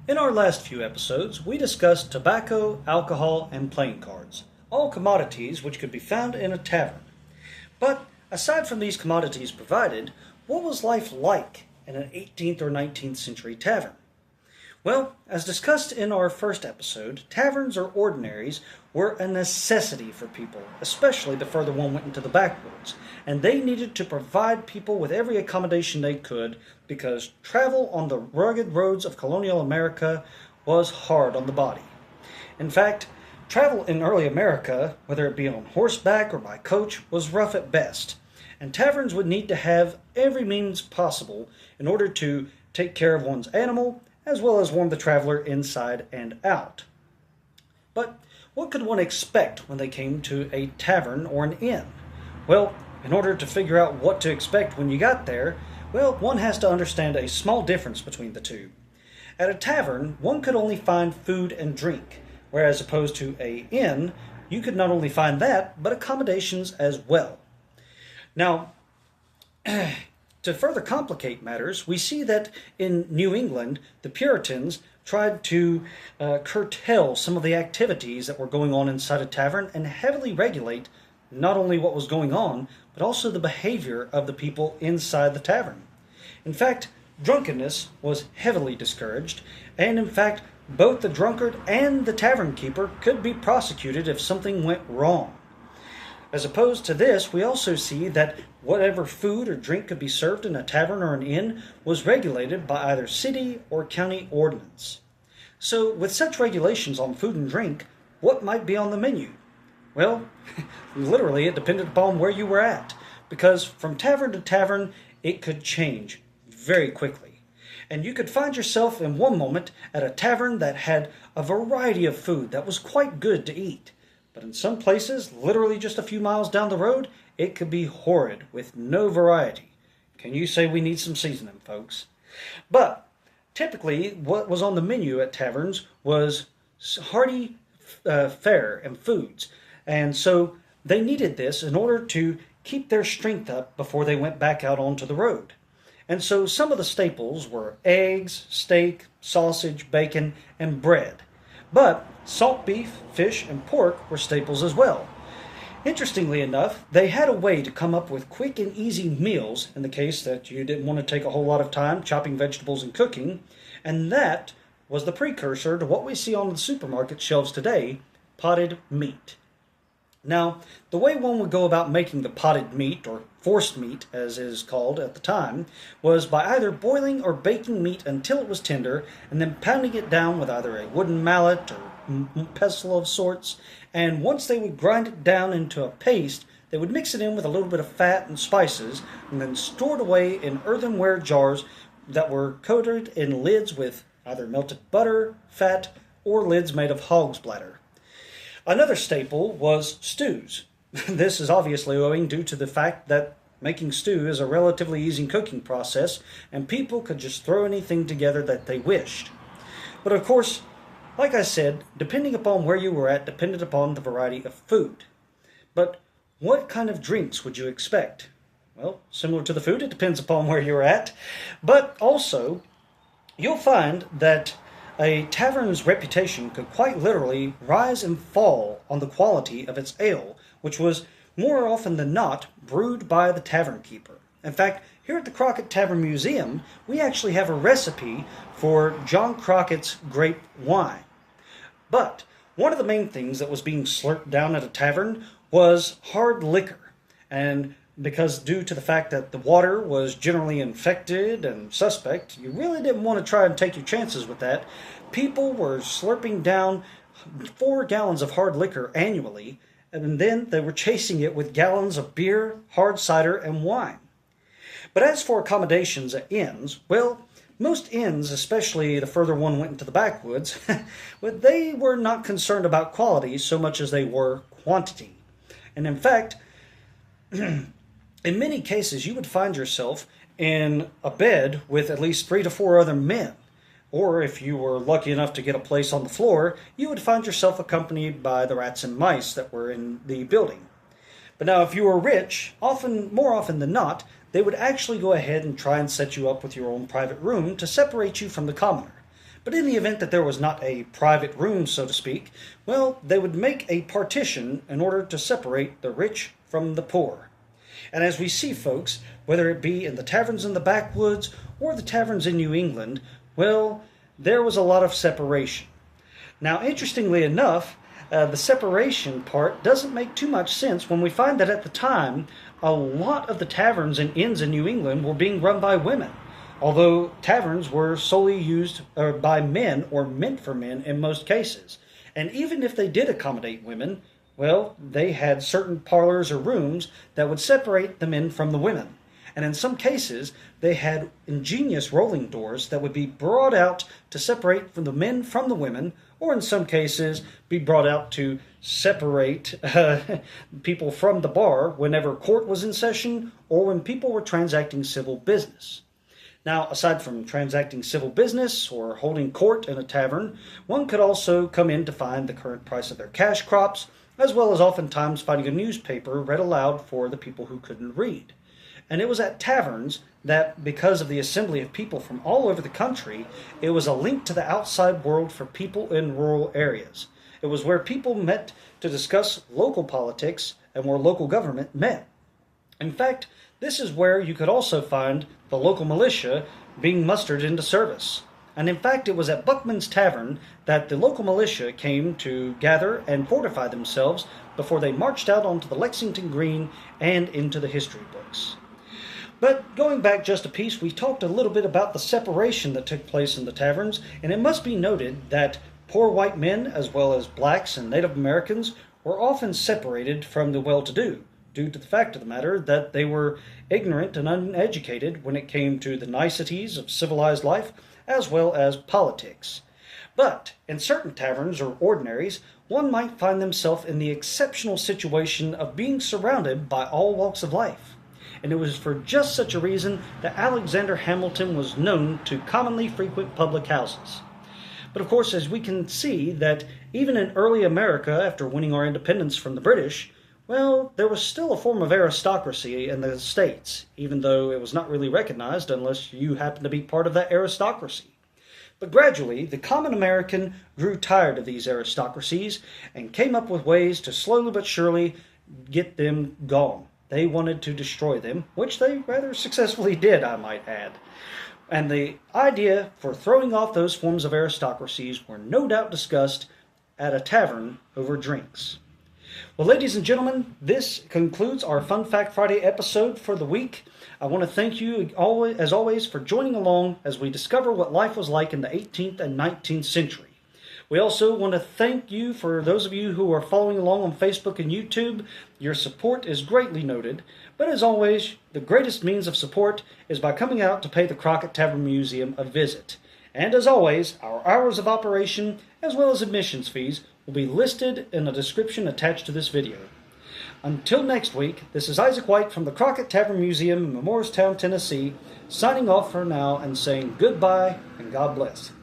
In our last few episodes, we discussed tobacco, alcohol, and playing cards, all commodities which could be found in a tavern. But aside from these commodities provided, what was life like in an 18th or 19th century tavern? Well, as discussed in our first episode, taverns or ordinaries were a necessity for people, especially the further one went into the backwoods, and they needed to provide people with every accommodation they could because travel on the rugged roads of colonial America was hard on the body. In fact, travel in early America, whether it be on horseback or by coach, was rough at best, and taverns would need to have every means possible in order to take care of one's animal as well as warm the traveler inside and out. But what could one expect when they came to a tavern or an inn? Well, in order to figure out what to expect when you got there, well, one has to understand a small difference between the two. At a tavern, one could only find food and drink, whereas opposed to an inn, you could not only find that, but accommodations as well. Now, to further complicate matters, we see that in New England, the Puritans tried to curtail some of the activities that were going on inside a tavern and heavily regulate not only what was going on, but also the behavior of the people inside the tavern. In fact, drunkenness was heavily discouraged, and in fact, both the drunkard and the tavern keeper could be prosecuted if something went wrong. As opposed to this, we also see that whatever food or drink could be served in a tavern or an inn was regulated by either city or county ordinance. So, with such regulations on food and drink, what might be on the menu? Well, literally it depended upon where you were at, because from tavern to tavern it could change very quickly. And you could find yourself in one moment at a tavern that had a variety of food that was quite good to eat. But in some places, literally just a few miles down the road, it could be horrid with no variety. Can you say we need some seasoning, folks? But typically, what was on the menu at taverns was hearty fare and foods. And so they needed this in order to keep their strength up before they went back out onto the road. And so some of the staples were eggs, steak, sausage, bacon, and bread. But salt beef, fish, and pork were staples as well. Interestingly enough, they had a way to come up with quick and easy meals in the case that you didn't want to take a whole lot of time chopping vegetables and cooking, and that was the precursor to what we see on the supermarket shelves today, potted meat. Now, the way one would go about making the potted meat, or forced meat as it is called at the time, was by either boiling or baking meat until it was tender, and then pounding it down with either a wooden mallet or pestle of sorts, and once they would grind it down into a paste, they would mix it in with a little bit of fat and spices, and then store it away in earthenware jars that were coated in lids with either melted butter, fat, or lids made of hog's bladder. Another staple was stews. This is obviously owing due to the fact that making stew is a relatively easy cooking process, and people could just throw anything together that they wished. But of course, like I said, depending upon where you were at depended upon the variety of food. But what kind of drinks would you expect? Well, similar to the food, it depends upon where you're at. But also, you'll find that a tavern's reputation could quite literally rise and fall on the quality of its ale, which was more often than not brewed by the tavern keeper. In fact, here at the Crockett Tavern Museum, we actually have a recipe for John Crockett's grape wine. But one of the main things that was being slurped down at a tavern was hard liquor, and because due to the fact that the water was generally infected and suspect, you really didn't want to try and take your chances with that. People were slurping down 4 gallons of hard liquor annually, and then they were chasing it with gallons of beer, hard cider, and wine. But as for accommodations at inns, well, most inns, especially the further one went into the backwoods, well, they were not concerned about quality so much as they were quantity. And in fact, in many cases, you would find yourself in a bed with at least 3 to 4 other men. Or if you were lucky enough to get a place on the floor, you would find yourself accompanied by the rats and mice that were in the building. But now if you were rich, more often than not, they would actually go ahead and try and set you up with your own private room to separate you from the commoner. But in the event that there was not a private room, so to speak, well, they would make a partition in order to separate the rich from the poor. And as we see, folks, whether it be in the taverns in the backwoods or the taverns in New England, well, there was a lot of separation. Now, interestingly enough, the separation part doesn't make too much sense when we find that at the time, a lot of the taverns and inns in New England were being run by women, although taverns were solely used by men or meant for men in most cases. And even if they did accommodate women, well, they had certain parlors or rooms that would separate the men from the women. And in some cases, they had ingenious rolling doors that would be brought out to separate from the men from the women, or in some cases, be brought out to separate people from the bar whenever court was in session or when people were transacting civil business. Now, aside from transacting civil business or holding court in a tavern, one could also come in to find the current price of their cash crops, as well as oftentimes finding a newspaper read aloud for the people who couldn't read. And it was at taverns that, because of the assembly of people from all over the country, it was a link to the outside world for people in rural areas. It was where people met to discuss local politics and where local government met. In fact, this is where you could also find the local militia being mustered into service. And in fact, it was at Buckman's Tavern that the local militia came to gather and fortify themselves before they marched out onto the Lexington Green and into the history books. But going back just a piece, we talked a little bit about the separation that took place in the taverns, and it must be noted that poor white men, as well as blacks and Native Americans, were often separated from the well-to-do, due to the fact of the matter that they were ignorant and uneducated when it came to the niceties of civilized life, as well as politics. But in certain taverns or ordinaries, one might find themselves in the exceptional situation of being surrounded by all walks of life. And it was for just such a reason that Alexander Hamilton was known to commonly frequent public houses. But of course, as we can see that even in early America, after winning our independence from the British, well, there was still a form of aristocracy in the States, even though it was not really recognized unless you happened to be part of that aristocracy. But gradually, the common American grew tired of these aristocracies and came up with ways to slowly but surely get them gone. They wanted to destroy them, which they rather successfully did, I might add. And the idea for throwing off those forms of aristocracies were no doubt discussed at a tavern over drinks. Well, ladies and gentlemen, this concludes our Fun Fact Friday episode for the week. I want to thank you, as always, for joining along as we discover what life was like in the 18th and 19th century. We also want to thank you for those of you who are following along on Facebook and YouTube. Your support is greatly noted. But as always, the greatest means of support is by coming out to pay the Crockett Tavern Museum a visit. And as always, our hours of operation, as well as admissions fees, will be listed in the description attached to this video. Until next week, this is Isaac White from the Crockett Tavern Museum in Morristown, Tennessee, signing off for now and saying goodbye and God bless.